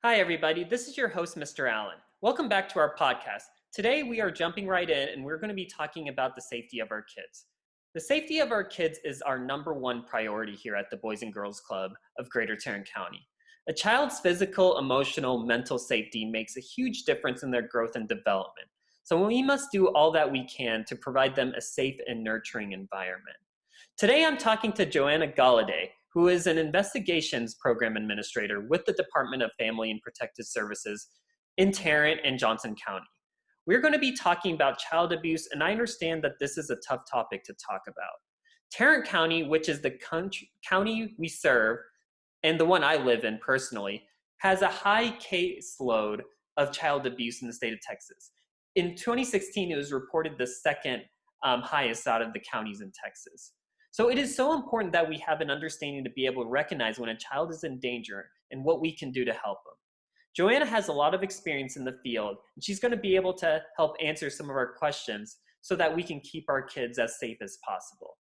Hi, everybody. This is your host, Mr. Allen. Welcome back to our podcast. Today, we are jumping right in and we're going to be talking about the safety of our kids. The safety of our kids is our number one priority here at the Boys and Girls Club of Greater Tarrant County. A child's physical, emotional, mental safety makes a huge difference in their growth and development. So we must do all that we can to provide them a safe and nurturing environment. Today, I'm talking to Joanna Golliday, who is an investigations program administrator with the Department of Family and Protective Services in Tarrant and Johnson County. We're going to be talking about child abuse, and I understand that this is a tough topic to talk about. Tarrant County, which is the county we serve, and the one I live in personally, has a high caseload of child abuse in the state of Texas. In 2016, it was reported the second highest out of the counties in Texas. So it is so important that we have an understanding to be able to recognize when a child is in danger and what we can do to help them. Joanna has a lot of experience in the field, and she's going to be able to help answer some of our questions so that we can keep our kids as safe as possible.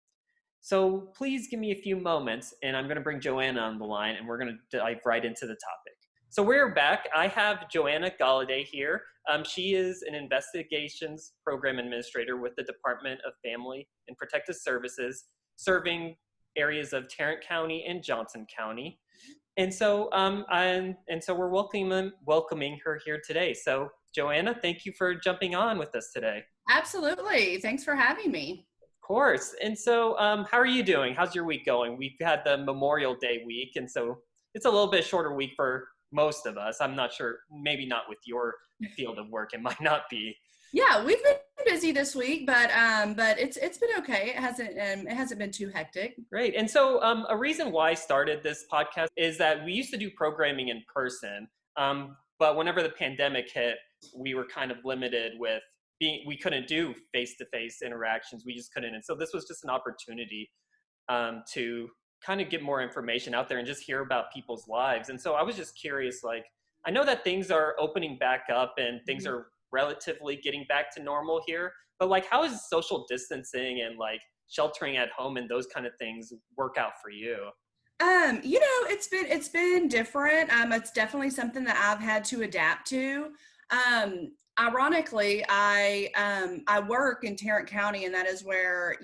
So please give me a few moments, and I'm going to bring Joanna on the line, and we're going to dive right into the topic. So we're back. I have Joanna Golliday here. She is an investigations program administrator with the Department of Family and Protective Services, serving areas of Tarrant County and Johnson County. And so we're welcoming her here today. So Joanna, thank you for jumping on with us today. Absolutely. Thanks for having me. Of course. And so how are you doing? How's your week going? We've had the Memorial Day week, and so it's a little bit shorter week for most of us. I'm not sure, maybe not with your field of work, it might not be. Yeah, we've been busy this week, but it's been okay. It hasn't been too hectic. Great. And so a reason why I started this podcast is that we used to do programming in person, but whenever the pandemic hit, we were kind of limited with we couldn't do face-to-face interactions. We just couldn't. And so this was just an opportunity to kind of get more information out there and just hear about people's lives. And so I was just curious, like, I know that things are opening back up and things are relatively getting back to normal here, but like, how is social distancing and like sheltering at home and those kind of things work out for you? It's been different. It's definitely something that I've had to adapt to. Ironically, I work in Tarrant County, and that is where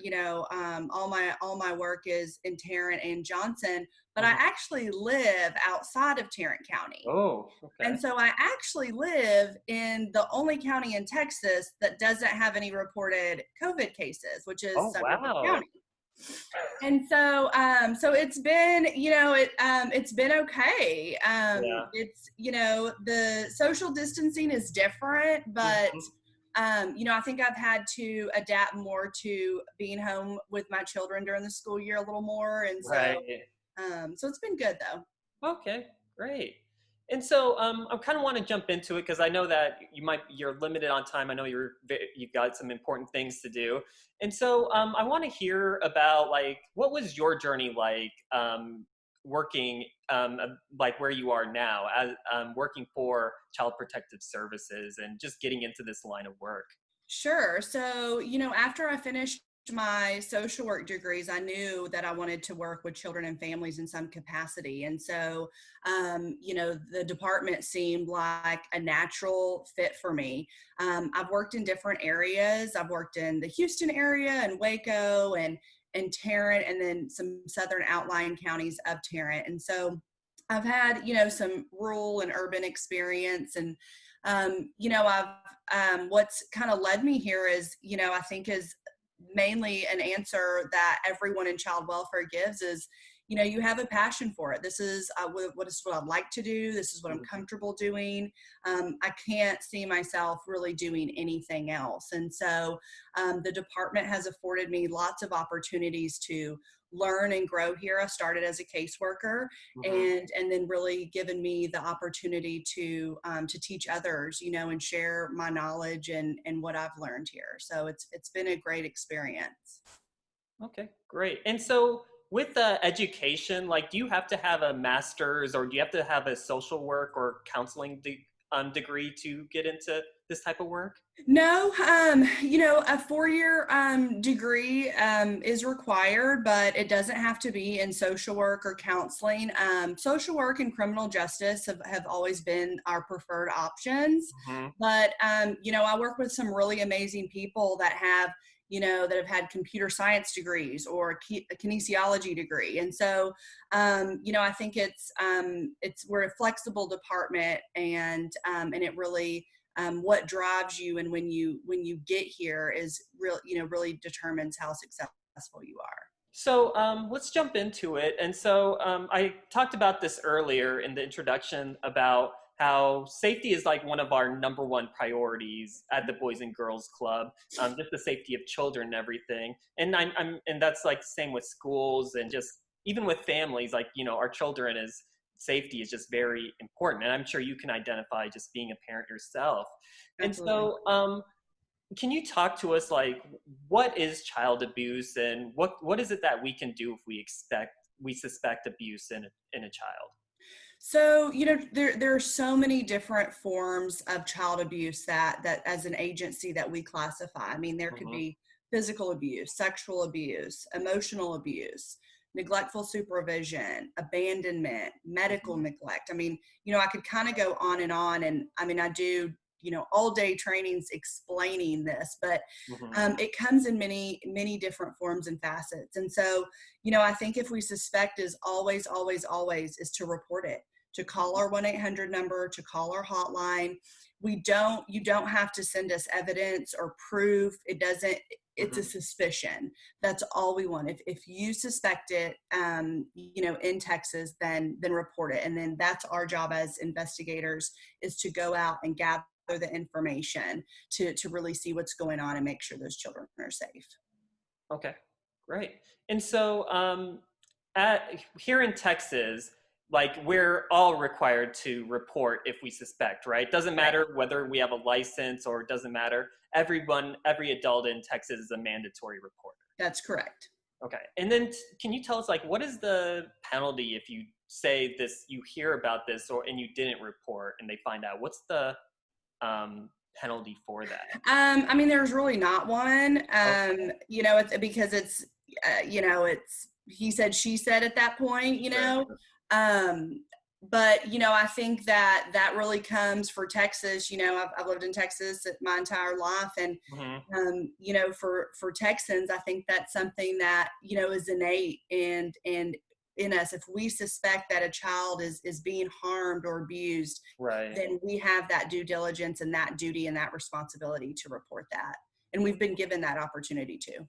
all my work is in Tarrant and Johnson. But I actually live outside of Tarrant County. Oh, okay. And so I actually live in the only county in Texas that doesn't have any reported COVID cases, which is Wow. County. And so it's been, it's been okay. It's, the social distancing is different, but, I think I've had to adapt more to being home with my children during the school year a little more. And so it's been good though. Okay, great. And so I kind of want to jump into it because I know that you're limited on time. I know you've got some important things to do. And so I want to hear about like, what was your journey like working like where you are now as working for Child Protective Services and just getting into this line of work? Sure. So, after I finished my social work degrees, I knew that I wanted to work with children and families in some capacity. And so, the department seemed like a natural fit for me. I've worked in different areas. I've worked in the Houston area and Waco and Tarrant, and then some southern outlying counties of Tarrant. And so I've had, some rural and urban experience. And what's kind of led me here is, I think is mainly an answer that everyone in child welfare gives is, you have a passion for it. This is what I'd like to do. This is what I'm comfortable doing. I can't see myself really doing anything else. And so the department has afforded me lots of opportunities to learn and grow here. I started as a caseworker, and then really given me the opportunity to teach others, and share my knowledge and what I've learned here. So it's been a great experience. Okay, great. And so with education, like, do you have to have a master's or do you have to have a social work or counseling degree to get into this type of work? No, a 4-year degree is required, but it doesn't have to be in social work or counseling. Social work and criminal justice have always been our preferred options. Hmm. But, I work with some really amazing people that have, that have had computer science degrees or a kinesiology degree. And so, I think we're a flexible department, and it really, what drives you and when you get here is really determines how successful you are. So let's jump into it. And so I talked about this earlier in the introduction about how safety is like one of our number one priorities at the Boys and Girls Club, just the safety of children and everything. And and that's like the same with schools and just even with families. Like our children is safety is just very important, and I'm sure you can identify just being a parent yourself. And Absolutely. so can you talk to us like what is child abuse and what is it that we can do if we suspect abuse in a child? So, there are so many different forms of child abuse that as an agency that we classify. I mean, there could Hmm. be physical abuse, sexual abuse, emotional abuse, neglectful supervision, abandonment, medical Hmm. neglect. I mean, I could kind of go on and on. And I mean, I do, all day trainings explaining this, but Hmm. it comes in many, many different forms and facets. And so, I think if we suspect is always, always, always is to report it, to call our 1-800 number, to call our hotline. You don't have to send us evidence or proof. It's a Hmm. suspicion. That's all we want. If you suspect it, in Texas, then report it. And then that's our job as investigators, is to go out and gather the information to really see what's going on and make sure those children are safe. Okay, great. And so here in Texas, like we're all required to report if we suspect, right? Doesn't Right. matter whether we have a license or it doesn't matter. Every adult in Texas is a mandatory reporter. That's correct. Okay. And then can you tell us like what is the penalty if you say this, you hear about this or and you didn't report and they find out? What's the penalty for that? I mean, there's really not one. Okay. It's because it's he said, she said at that point. Right. Um, but I think that really comes for Texas. I've lived in Texas my entire life, and Hmm. for Texans, I think that's something that is innate and in us. If we suspect that a child is being harmed or abused, Right. then we have that due diligence and that duty and that responsibility to report that. And we've been given that opportunity to.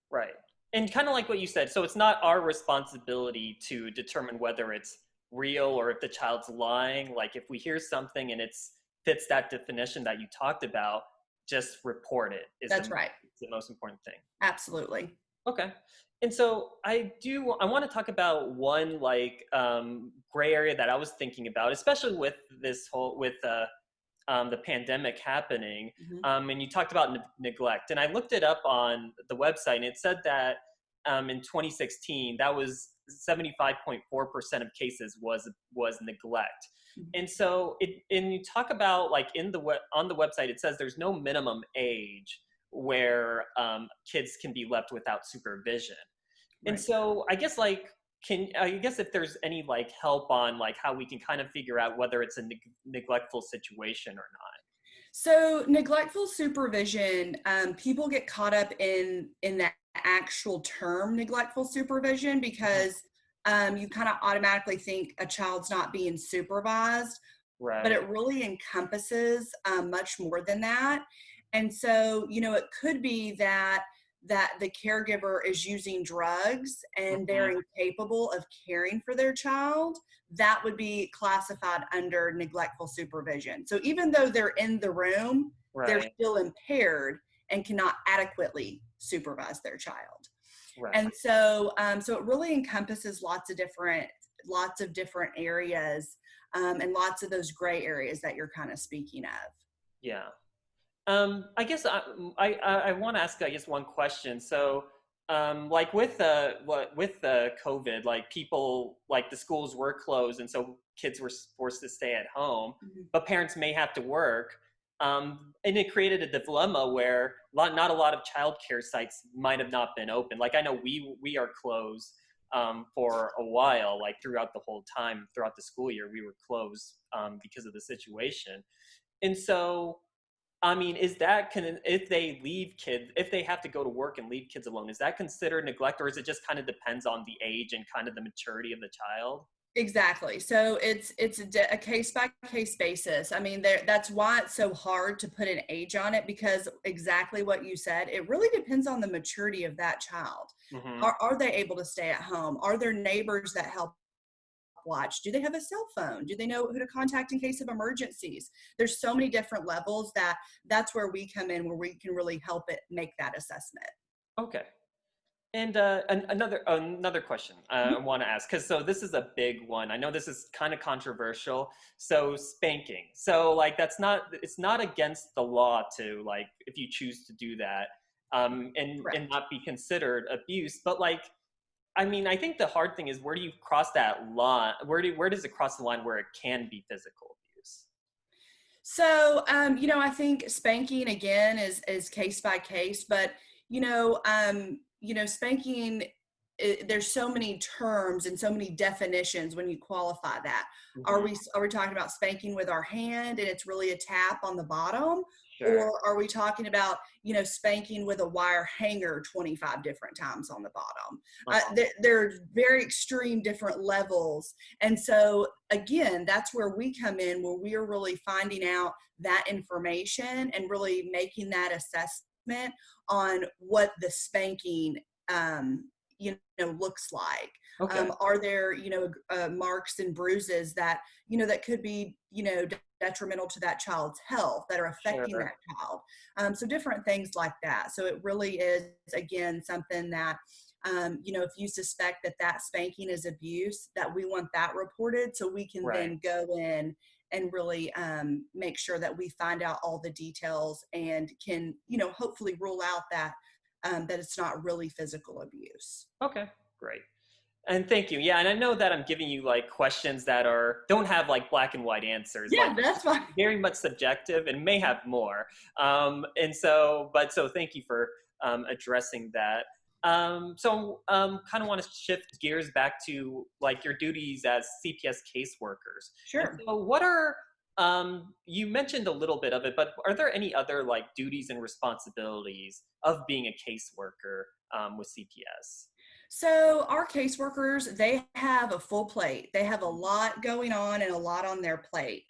Right. And kind of like what you said, so it's not our responsibility to determine whether it's real or if the child's lying. Like if we hear something and it's fits that definition that you talked about, just report it That's right. is the most important thing. Absolutely. Okay. And so I want to talk about one like gray area that I was thinking about, especially with this whole with the pandemic happening, Mhm. and you talked about neglect. And I looked it up on the website, and it said that in 2016, that was 75.4% of cases was neglect. Mhm. And so, and you talk about like on the website, it says there's no minimum age where kids can be left without supervision. And Right. so, I guess like I guess if there's any like help on like how we can kind of figure out whether it's a neglectful situation or not. So neglectful supervision, people get caught up in that actual term neglectful supervision Mhm. because you kind of automatically think a child's not being supervised, but Right. it really encompasses much more than that. And so, it could be that the caregiver is using drugs and they're Hmm. incapable of caring for their child. That would be classified under neglectful supervision. So even though they're in the room, they're Right. still impaired and cannot adequately supervise their child. Right. And so, so it really encompasses lots of different areas, and lots of those gray areas that you're kind of speaking of. Yeah. I guess I want to ask, I guess, one question. So, like with the COVID, like people, like the schools were closed, and so kids were forced to stay at home, Mhm. but parents may have to work. And it created a dilemma where not a lot of childcare sites might have not been open. Like I know we are closed for a while, like throughout the whole time, throughout the school year, we were closed because of the situation. And so I mean, is that if they leave kids, if they have to go to work and leave kids alone, is that considered neglect, or is it just kind of depends on the age and kind of the maturity of the child? Exactly. So it's a case by case basis. I mean, that's why it's so hard to put an age on it, because exactly what you said, it really depends on the maturity of that child. Mm-hmm. Are they able to stay at home? Are there neighbors that help watch? Do they have a cell phone? Do they know who to contact in case of emergencies? There's so many different levels that's where we come in, where we can really help it make that assessment. Okay. And another question I Mhm. want to ask, because so this is a big one. I know this is kind of controversial. So spanking. So like it's not against the law to, like, if you choose to do that, and Correct. not be considered abuse. But like, I mean, I think the hard thing is, where do you cross that line? Where does it cross the line where it can be physical abuse? So, I think spanking again is case by case, but spanking. There's so many terms and so many definitions when you qualify that. Are Hmm. we talking about spanking with our hand and it's really a tap on the bottom, Sure. or are we talking about spanking with a wire hanger 25 different times on the bottom? Uh-huh. There are very extreme different levels, and so again, that's where we come in, where we are really finding out that information and really making that assessment on what the spanking looks like. Okay. Are there marks and bruises that that could be detrimental to that child's health, that are affecting Sure. that child? So different things like that. So it really is, again, something that if you suspect that spanking is abuse, that we want that reported, so we can Right. then go in and really make sure that we find out all the details and can hopefully rule out that it's not really physical abuse. Okay. Great. And thank you. Yeah, and I know that I'm giving you like questions that don't have like black and white answers. Like Yeah, that's fine. very much subjective and may have more. And so, but so thank you for addressing that. Kind of want to shift gears back to like your duties as CPS caseworkers. And Sure. so, you mentioned a little bit of it, but are there any other like duties and responsibilities of being a caseworker with CPS? So our caseworkers, they have a full plate. They have a lot going on and a lot on their plate.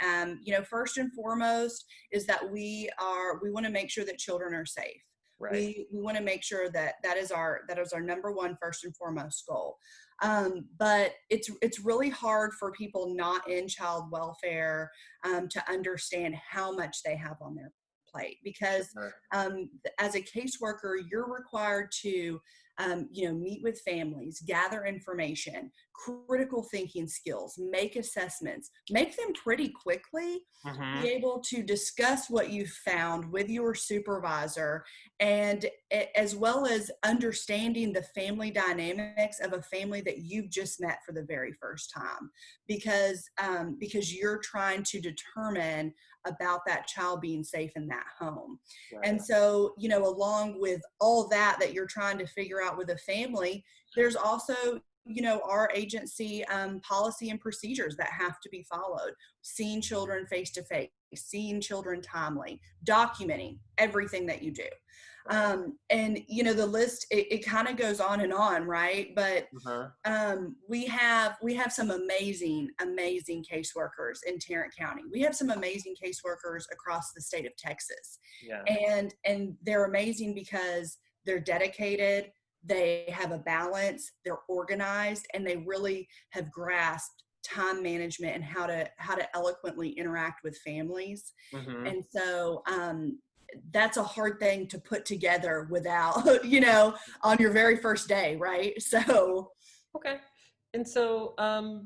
First and foremost is that we want to make sure that children are safe. Right. We want to make sure that is our number one, first and foremost goal. But it's really hard for people not in child welfare to understand how much they have on their plate, because Sure. as a caseworker, you're required to meet with families, gather information, critical thinking skills, make assessments, make them pretty quickly, Mm-hmm. be able to discuss what you found with your supervisor, and as well as understanding the family dynamics of a family that you've just met for the very first time, because you're trying to determine about that child being safe in that home. Right. And so, along with all that you're trying to figure out with a family, there's also, our agency policy and procedures that have to be followed. Seeing children face to face, seeing children timely, documenting everything that you do. Right. And the list, it kind of goes on and on, right? But Uh-huh. we have some amazing caseworkers in Tarrant County. We have some amazing caseworkers across the state of Texas, Yeah. and they're amazing because they're dedicated, they have a balance, they're organized, and they really have grasped time management and how to eloquently interact with families. Mm-hmm. And so that's a hard thing to put together without on your very first day, right? So Okay. And so,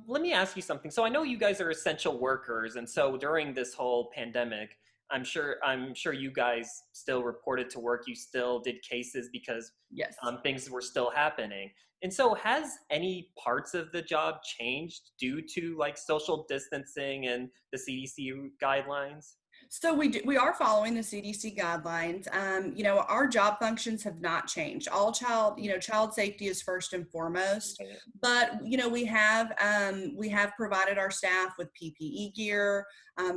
let me ask you something. So I know you guys are essential workers, and so during this whole pandemic, I'm sure you guys still reported to work. You still did cases because Yes. things were still happening. And so, has any parts of the job changed due to like social distancing and the CDC guidelines? So we are following the CDC guidelines. Our job functions have not changed. All child safety is first and foremost. Right. But we have provided our staff with PPE gear,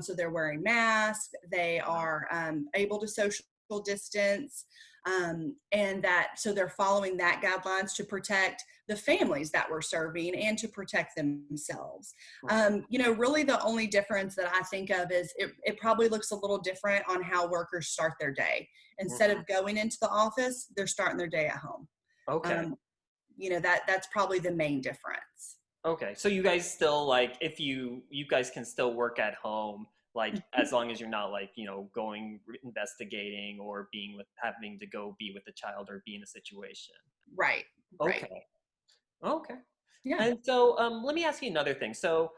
so they're wearing masks. They are able to social distance, and that so they're following that guidelines to protect the families that we're serving and to protect themselves. Right. Really the only difference that I think of is it probably looks a little different on how workers start their day. Instead Mhm. of going into the office, they're starting their day at home. Okay. Um, that's probably the main difference. Okay. So you guys still like if you guys can still work at home like Mhm. as long as you're not like, going investigating or being with having to go be with the child or be in a situation. Right, right. Okay. Okay. Yeah. And so let me ask you another thing. So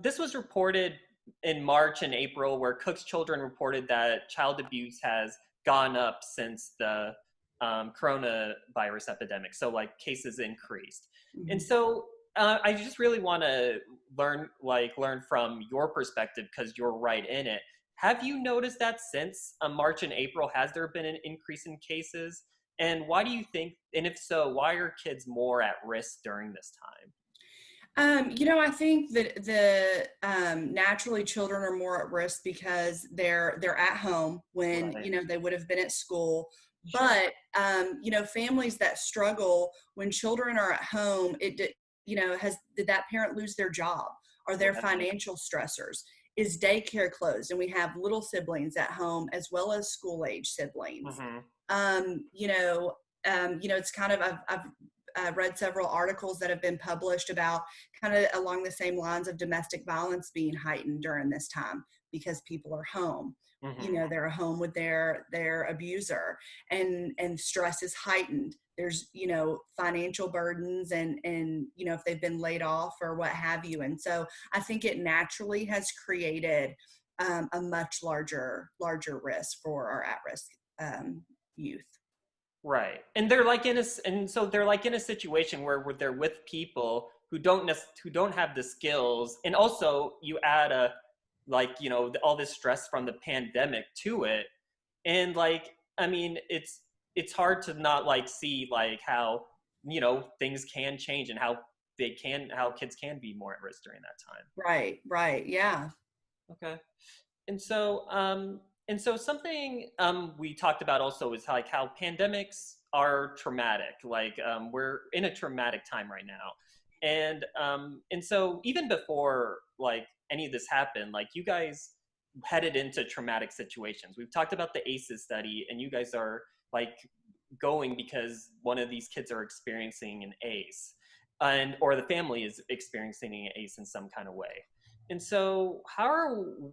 this was reported in March and April where Cook's Children reported that child abuse has gone up since the coronavirus epidemic. So like cases increased. And Mhm. so I just really want to learn from your perspective because you're right in it. Have you noticed that since March and April, has there been an increase in cases? And why do you think, and if so, why are kids more at risk during this time? I think that naturally children are more at risk because they're at home when Right. they would have been at school. Sure. But families that struggle when children are at home, has did that parent lose their job? Are there Right. financial stressors? Is daycare closed? And we have little siblings at home as well as school age siblings. Hmm. Um, you know, it's kind of I've read several articles that have been published about kind of along the same lines of domestic violence being heightened during this time because people are home. Hmm. They're home with their abuser, and stress is heightened. There's financial burdens, and if they've been laid off or what have you. And so I think it naturally has created a much larger risk for our at-risk youth. Right. And they're like and so they're like in a situation where they're with people who don't have the skills, and also you add all this stress from the pandemic to it, and like I mean it's hard to not like see like how things can change and how kids can be more at risk during that time. Right, yeah. Okay. And so something we talked about also is like how pandemics are traumatic. Like we're in a traumatic time right now, and so even before like any of this happened, like you guys headed into traumatic situations. We've talked about the ACEs study, and you guys are like going because one of these kids are experiencing an ACE, and or the family is experiencing an ACE in some kind of way. And so,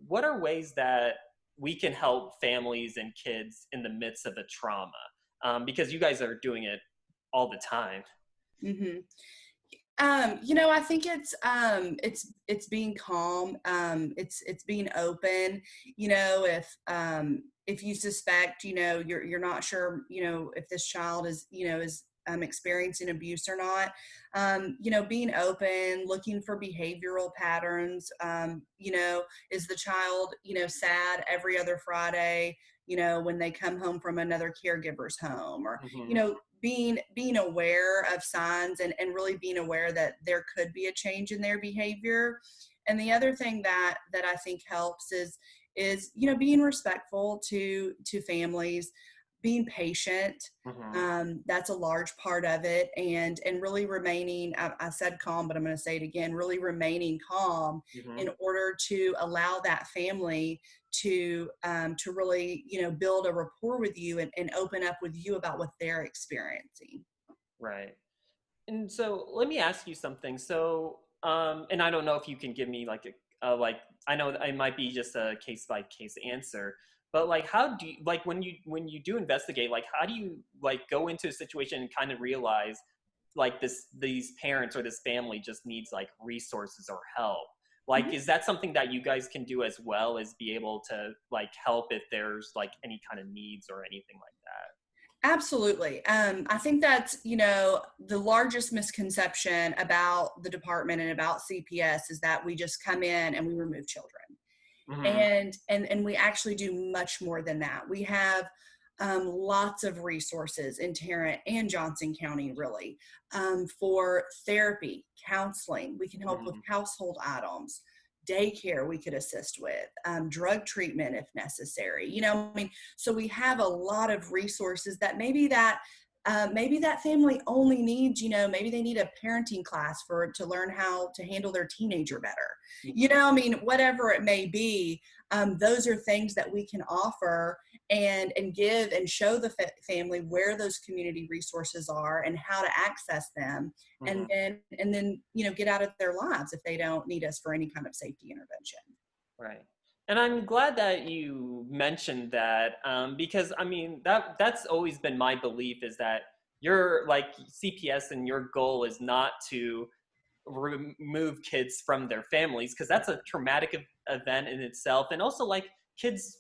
what are ways that we can help families and kids in the midst of a trauma? Because you guys are doing it all the time. hmm I think it's being calm. It's being open. If you suspect, you're not sure, if this child is experiencing abuse or not. Being open, looking for behavioral patterns. Is the child sad every other Friday? When they come home from another caregiver's home, or Hmm. being aware of signs, and really being aware that there could be a change in their behavior. And the other thing that I think helps is being respectful to families, being patient. Hmm. That's a large part of it, and really remaining, I said calm, but I'm going to say it again, really remaining calm Hmm. in order to allow that family to really build a rapport with you, and open up with you about what they're experiencing. Right. And so let me ask you something. So, and I don't know if you can give me like I know it might be just a case by case answer, but like how do you like when you do investigate, like how do you like go into a situation and kind of realize like these parents or this family just needs like resources or help? Like, is that something that you guys can do as well, as be able to like help if there's like any kind of needs or anything like that? Absolutely. I think that's, the largest misconception about the department and about CPS is that we just come in and we remove children. Mm-hmm. And we actually do much more than that. We have lots of resources in Tarrant and Johnson County, really, for therapy, counseling. We can help with Mm-hmm. household items, daycare we could assist with, drug treatment if necessary. So we have a lot of resources that maybe that family only needs, maybe they need a parenting class to learn how to handle their teenager better. Whatever it may be, those are things that we can offer and give and show the family where those community resources are and how to access them, Mm-hmm. and then get out of their lives if they don't need us for any kind of safety intervention. Right. And I'm glad that you mentioned that, because I mean that's always been my belief, is that your like CPS and your goal is not to remove kids from their families, because that's a traumatic event in itself. And also, like, kids,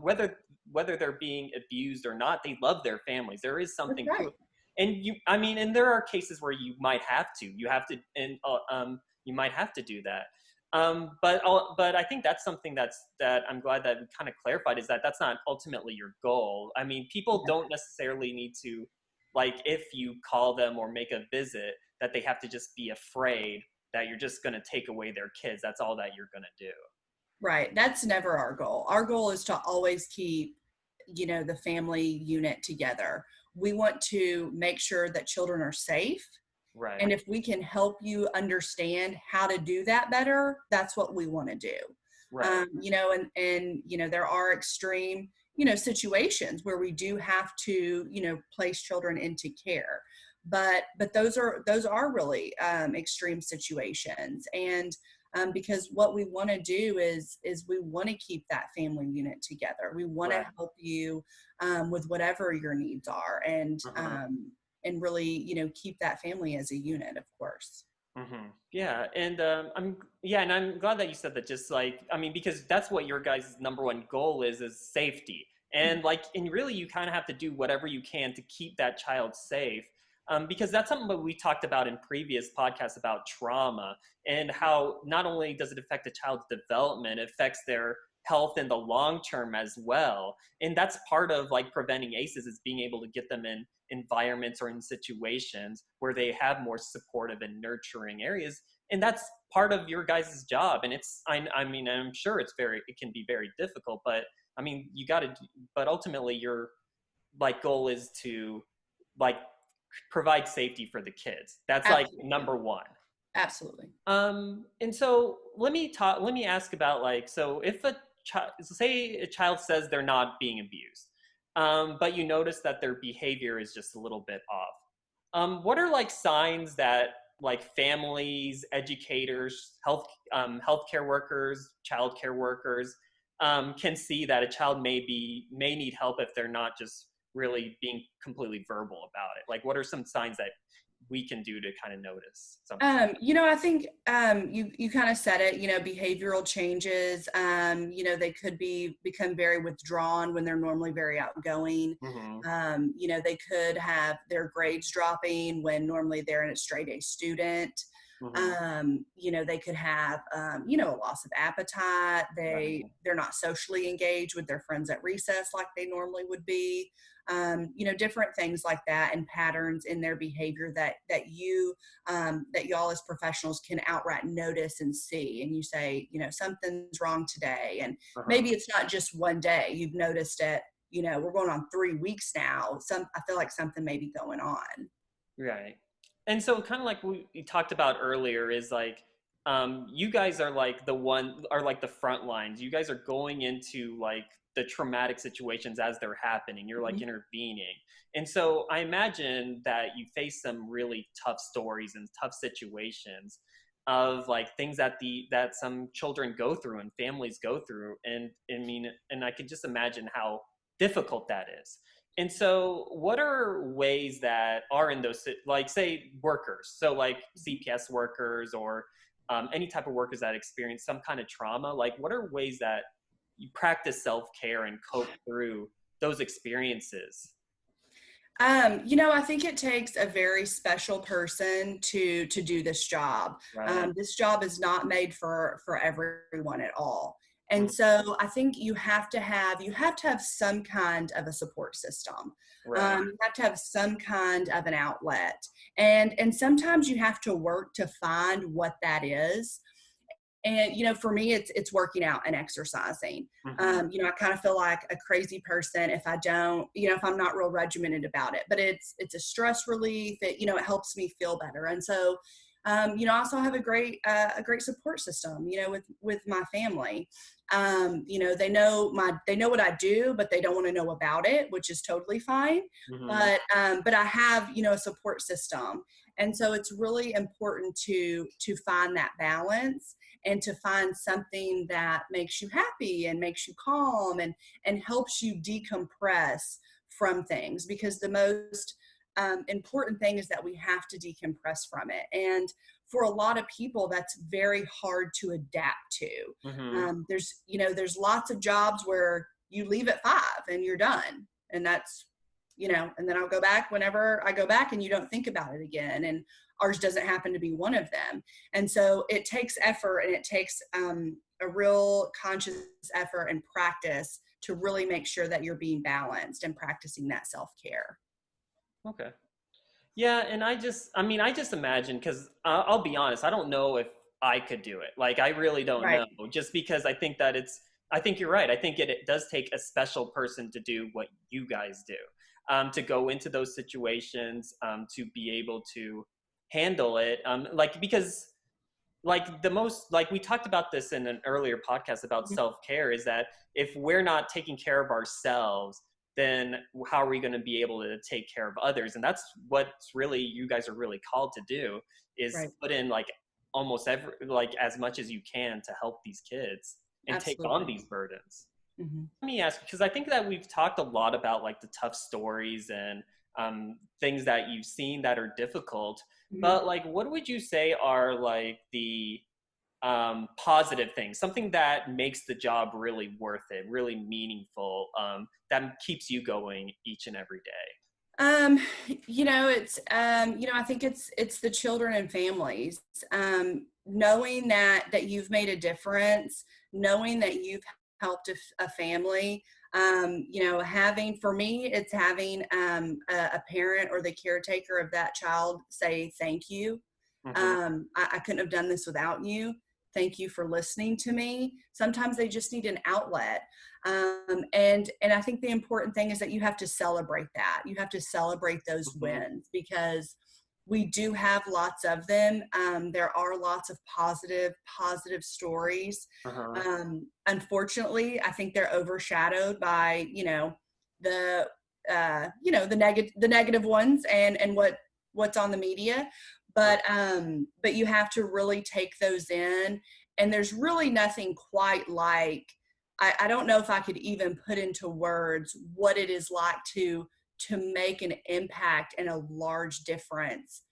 whether they're being abused or not, they love their families. There is That's something to right. it. And and there are cases where you might have to do that. But I think that's something that I'm glad that we kind of clarified, is that that's not ultimately your goal. I mean, people Yeah. don't necessarily need to, like, if you call them or make a visit, that they have to just be afraid that you're just going to take away their kids. That's all that you're going to do. Right. That's never our goal. Our goal is to always keep, the family unit together. We want to make sure that children are safe. Right. And if we can help you understand how to do that better, that's what we want to do. Right. There are extreme, situations where we do have to, place children into care. But those are really extreme situations. And because what we want to do is we want to keep that family unit together. We want to Right. help you with whatever your needs are, Uh-huh. and really, keep that family as a unit, of course. Mm-hmm. Yeah, and I'm glad that you said that. Just like, I mean, because that's what your guys' number one goal is safety, and like, and really, you kind of have to do whatever you can to keep that child safe, because that's something that we talked about in previous podcasts about trauma, and how not only does it affect a child's development, it affects their health in the long term as well. And that's part of like preventing ACEs, is being able to get them in environments or in situations where they have more supportive and nurturing areas. And that's part of your guys' job. And I mean, I'm sure it can be very difficult, but I mean, but ultimately your like goal is to like provide safety for the kids. That's like Absolutely. number one. Absolutely. And so let me ask about, like, so if say a child says they're not being abused, but you notice that their behavior is just a little bit off. What are like signs that like families, educators, healthcare workers, childcare workers, can see that a child may need help if they're not just really being completely verbal about it? Like, what are some signs that we can do to kind of notice something? I think you kind of said it, behavioral changes. They could become very withdrawn when they're normally very outgoing. Mm-hmm. They could have their grades dropping when normally they're a straight A student. Mm-hmm. They could have a loss of appetite. Right. They're not socially engaged with their friends at recess like they normally would be. Different things like that, and patterns in their behavior that y'all as professionals can outright notice and see, and you say, something's wrong today. And Uh-huh. maybe it's not just one day. You've noticed it, we're going on 3 weeks now. I feel like something may be going on. Right. And so, kind of like we talked about earlier, is like, you guys are like the front lines. You guys are going into like the traumatic situations as they're happening. You're like Mhm. intervening. And so I imagine that you face some really tough stories and tough situations of like things that some children go through and families go through. And I can just imagine how difficult that is. And so, what are ways that are in those, like, say, workers, so like CPS workers or any type of workers that experience some kind of trauma, like what are ways that you practice self-care and cope through those experiences? I think it takes a very special person to do this job. Right. This job is not made for everyone at all. And Mm. so I think you have to have some kind of a support system. Right. You have to have some kind of an outlet. And sometimes you have to work to find what that is. And for me, it's working out and exercising. Hmm. I kind of feel like a crazy person if I don't, if I'm not real regimented about it. But it's a stress relief. It helps me feel better. And so I also have a great support system, with my family. They know what I do, but they don't want to know about it, which is totally fine. Hmm. But I have, a support system. And so it's really important to find that balance and to find something that makes you happy and makes you calm and helps you decompress from things, because the most important thing is that we have to decompress from it. And for a lot of people, that's very hard to adapt to. Hmm. There's lots of jobs where you leave at 5 and you're done. And that's, and then I'll go back whenever I go back and you don't think about it again. And ours doesn't happen to be one of them. And so it takes effort, and it takes a real conscious effort and practice to really make sure that you're being balanced and practicing that self-care. Okay. Yeah, and I just imagine, because I'll be honest, I don't know if I could do it. Like, I really don't Right. know, just because I think that I think you're right. I think it does take a special person to do what you guys do, to go into those situations, to be able to handle it. Like, because like the most, like we talked about this in an earlier podcast about Mhm. self-care, is that if we're not taking care of ourselves, then how are we going to be able to take care of others? And that's what's really you guys are really called to do, is Right. put in like almost every, like as much as you can to help these kids and take on Absolutely. these burdens. Hmm. Let me ask, because I think that we've talked a lot about like the tough stories and things that you've seen that are difficult, Hmm. but like what would you say are like the positive things, something that makes the job really worth it, really meaningful, that keeps you going each and every day? I think it's the children and families, knowing that you've made a difference, knowing that you've helped a family. Having, for me, it's having a parent or the caretaker of that child say thank you. Hmm. I couldn't have done this without you. Thank you for listening to me. Sometimes they just need an outlet. And I think the important thing is that you have to celebrate that. You have to celebrate those Hmm. wins, because we do have lots of them. There are lots of positive stories. Uh-huh. Unfortunately, I think they're overshadowed by, the, the negative ones and what's on the media. But you have to really take those in. And there's really nothing quite like, I don't know if I could even put into words what it is like to make an impact and a large difference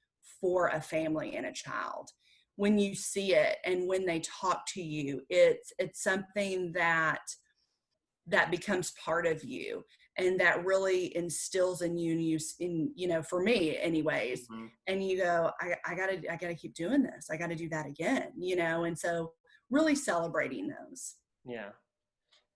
for a family and a child. When you see it and when they talk to you, it's something that becomes part of you, and that really instills in for me anyways. Hmm. And you go, I gotta keep doing this. I gotta do that again. And so really celebrating those. Yeah.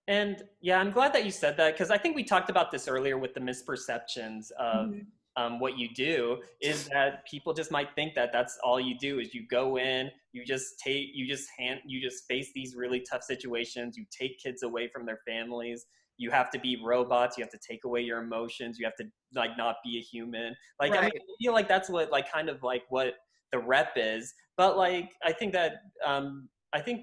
And yeah, I'm glad that you said that, because I think we talked about this earlier with the misperceptions of Mhm. what you do, is that people just might think that that's all you do, is you go in, you just face these really tough situations, you take kids away from their families, you have to be robots, you have to take away your emotions, you have to like not be a human. Like, I mean, Right. I feel like that's what like kind of like what the rep is. But like, I think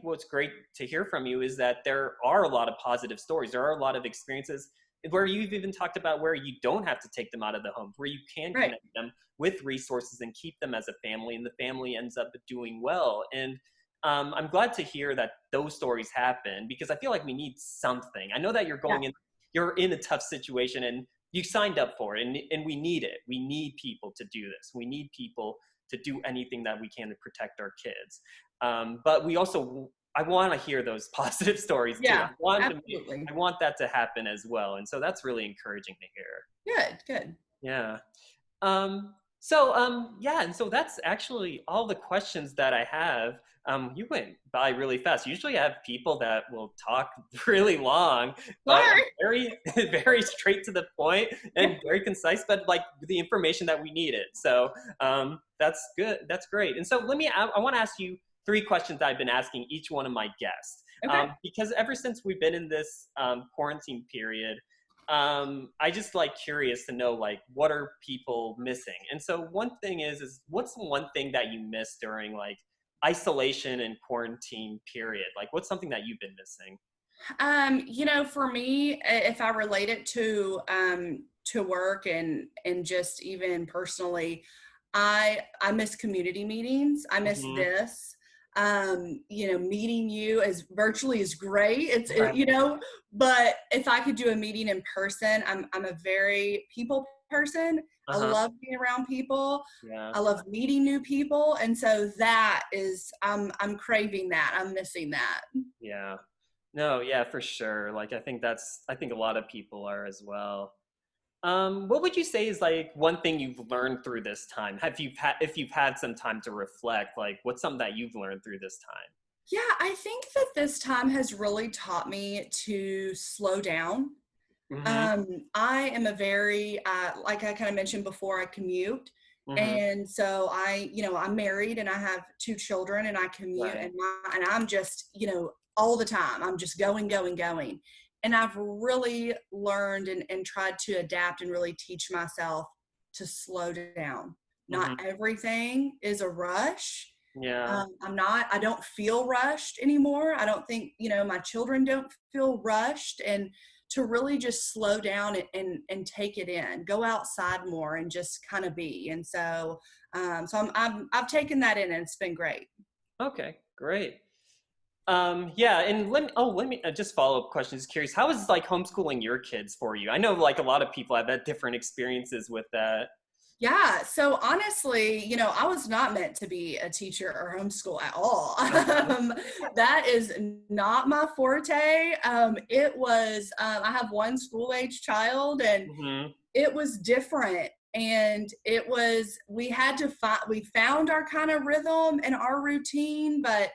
what's great to hear from you is that there are a lot of positive stories. There are a lot of experiences where you've even talked about where you don't have to take them out of the home, where you can Right. connect them with resources and keep them as a family, and the family ends up doing well. And I'm glad to hear that those stories happen, because I feel like we need something. I know that Yeah. you're in a tough situation and you signed up for it, and we need it. We need people to do this. We need people to do anything that we can to protect our kids. But I want to hear those positive stories too. Yeah, absolutely. I want that to happen as well. And so that's really encouraging to hear. Good. Yeah. Yeah, and so that's actually all the questions that I have. You went by really fast. Usually I have people that will talk really long, but Sorry. very, very straight to the point and very concise, but like the information that we needed. So that's good. That's great. And so I want to ask you three questions I've been asking each one of my guests. Okay. Because ever since we've been in this quarantine period, I just like curious to know like what are people missing. And so one thing is what's the one thing that you missed during like isolation and quarantine period? Like what's something that you've been missing? For me, if I relate it to work and just even personally, I miss community meetings. I miss Mm-hmm. this. Meeting you as virtually is great. Right. But if I could do a meeting in person, I'm a very people person. I Uh-huh. love being around people. Yeah. I love meeting new people, and so that is I'm craving that. I'm missing that. Yeah. No, yeah, for sure. Like I think a lot of people are as well. What would you say is like one thing you've learned through this time? If you've had some time to reflect, like what's something that you've learned through this time? Yeah, I think that this time has really taught me to slow down. Mm-hmm. I am a very, like I kind of mentioned before, I commute. Mm-hmm. And so I'm married and I have two children and I commute Right. and I'm just, all the time, I'm just going, going, going. And I've really learned and tried to adapt and really teach myself to slow down. Not Mm-hmm. everything is a rush. Yeah. I don't feel rushed anymore. I don't think, my children don't feel rushed, and to really just slow down and take it in, go outside more and just kind of be. And I've taken that in and it's been great. Okay, great. Yeah, and let me just follow up question. Just curious, how is like homeschooling your kids for you? I know like a lot of people have had different experiences with that. Yeah. So honestly, I was not meant to be a teacher or homeschool at all. Uh-huh. That is not my forte. I have one school age child and Mm-hmm. it was different. And we found our kind of rhythm and our routine, but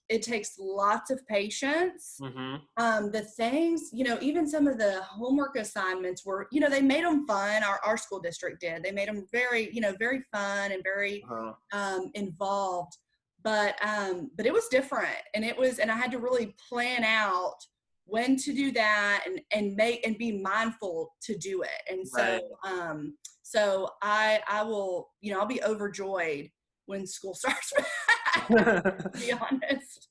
it takes lots of patience. Mm-hmm. The things, even some of the homework assignments were, they made them fun. Our school district did. They made them very, very fun and very Uh-huh. involved. But it was different, and I had to really plan out when to do that and be mindful to do it. And Right. so I will, I'll be overjoyed when school starts back, to be honest.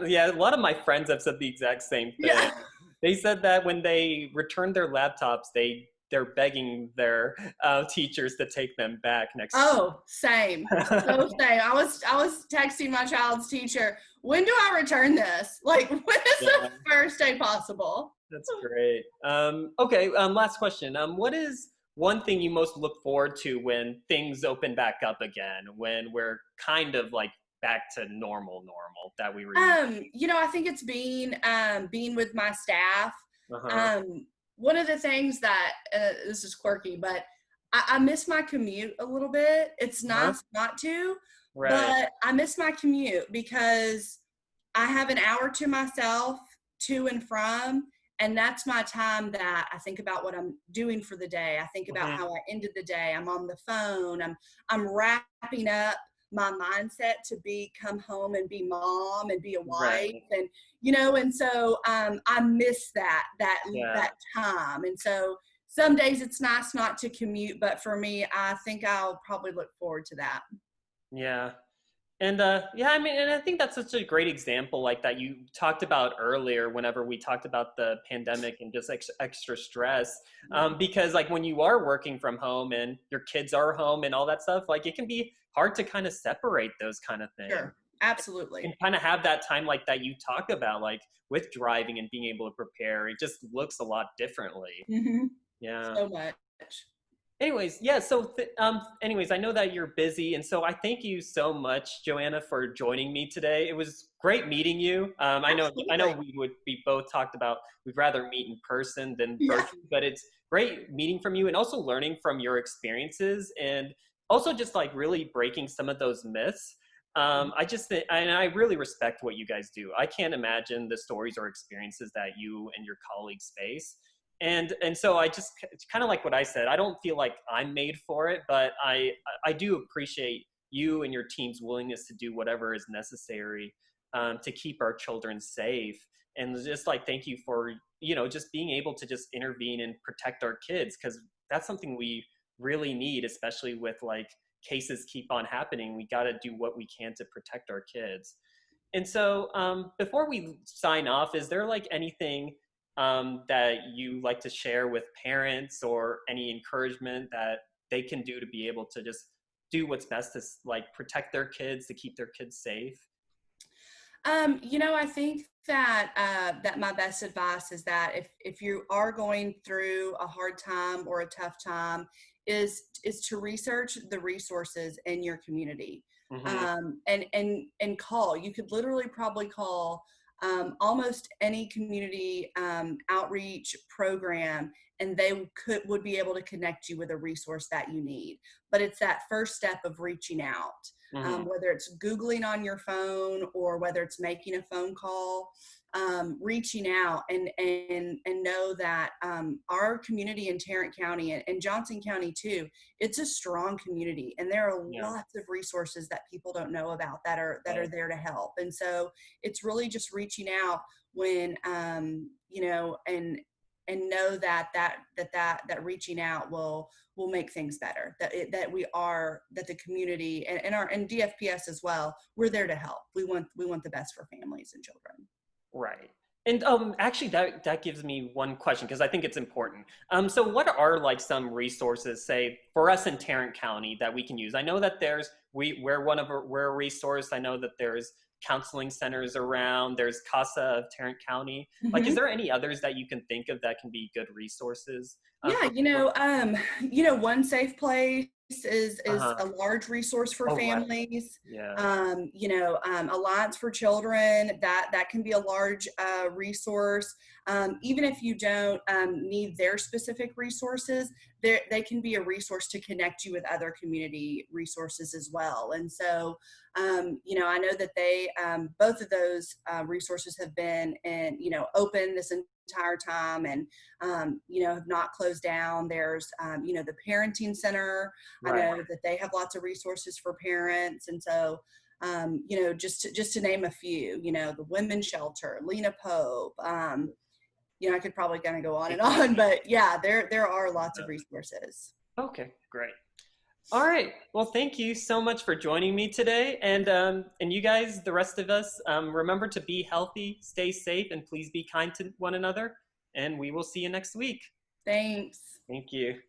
Yeah, a lot of my friends have said the exact same thing. Yeah. They said that when they return their laptops, they're begging their teachers to take them back next year. Oh, same. So same. I was texting my child's teacher, when do I return this? Like, when is the Yeah, first day possible? that's great. Okay, last question. What is one thing you most look forward to when things open back up again, when we're kind of like back to normal that we were used I think it's being with my staff. to? Uh-huh. One of the things that this is quirky, but I miss my commute a little bit. It's Uh-huh. nice not to, Right. but I miss my commute because I have an hour to myself to and from, and that's my time that I think about what I'm doing for the day. I think about Hmm. how I ended the day. I'm on the phone. I'm wrapping up my mindset to come home and be mom and be a wife, Right. and and so I miss Yeah. that time. And so some days it's nice not to commute, but for me, I think I'll probably look forward to that. Yeah. And yeah, I mean, and I think that's such a great example, like that you talked about earlier, whenever we talked about the pandemic and just extra stress. Yeah. Because like when you are working from home and your kids are home and all that stuff, like it can be hard to kind of separate those kind of things Sure. Absolutely. and kind of have that time like that you talk about, like with driving and being able to prepare. It just looks a lot differently. Hmm. Yeah. So much. Anyways, yeah, so anyways, I know that you're busy, and so I thank you so much, Joanna, for joining me today. It was great meeting you. I know Absolutely. we both talked about we'd rather meet in person than Yeah. virtually, but it's great meeting from you and also learning from your experiences and also just like really breaking some of those myths. I just think, and I really respect what you guys do. I can't imagine the stories or experiences that you and your colleagues face. And so I just, it's kind of like what I said. I don't feel like I'm made for it, but I do appreciate you and your team's willingness to do whatever is necessary to keep our children safe. And just like thank you for just being able to just intervene and protect our kids, because that's something we really need, especially with like cases keep on happening. We got to do what we can to protect our kids. And so, before we sign off, is there like anything that you like to share with parents, or any encouragement that they can do to be able to just do what's best to like protect their kids, to keep their kids safe? I think that that my best advice is that if you are going through a hard time or a tough time, is to research the resources in your community, Hmm. and call. You could literally probably call almost any community outreach program, and they would be able to connect you with a resource that you need. But it's that first step of reaching out, Hmm. whether it's Googling on your phone or whether it's making a phone call, reaching out and know that our community in Tarrant County and Johnson County too, it's a strong community, and there are Yeah. lots of resources that people don't know about that are Right. there to help. And so it's really just reaching out when and know that reaching out will make things better, that the community and DFPS as well, we're there to help. We want the best for families and children. Right. And actually, that gives me one question, because I think it's important. So, what are like some resources, say, for us in Tarrant County that we can use? I know that we're a resource. I know that there's counseling centers around. There's CASA of Tarrant County. Like, is Mhm. there any others that you can think of that can be good resources Yeah, for people? One safe place is Uh-huh. a large resource for Oh, right. families. Yeah. Alliance for Children, that can be a large resource. Even if you don't need their specific resources, they can be a resource to connect you with other community resources as well. And so, I know that they both of those resources have been open this entire time, and have not closed down. There's the parenting center. I Right. know that they have lots of resources for parents. And so just to name a few, the women's shelter, Lena Pope. I could probably kind of go on and on, but yeah, there are lots of resources. Okay, great. All right. Well, thank you so much for joining me today, and you guys, the rest of us, remember to be healthy, stay safe, and please be kind to one another. And we will see you next week. Thanks. Thank you.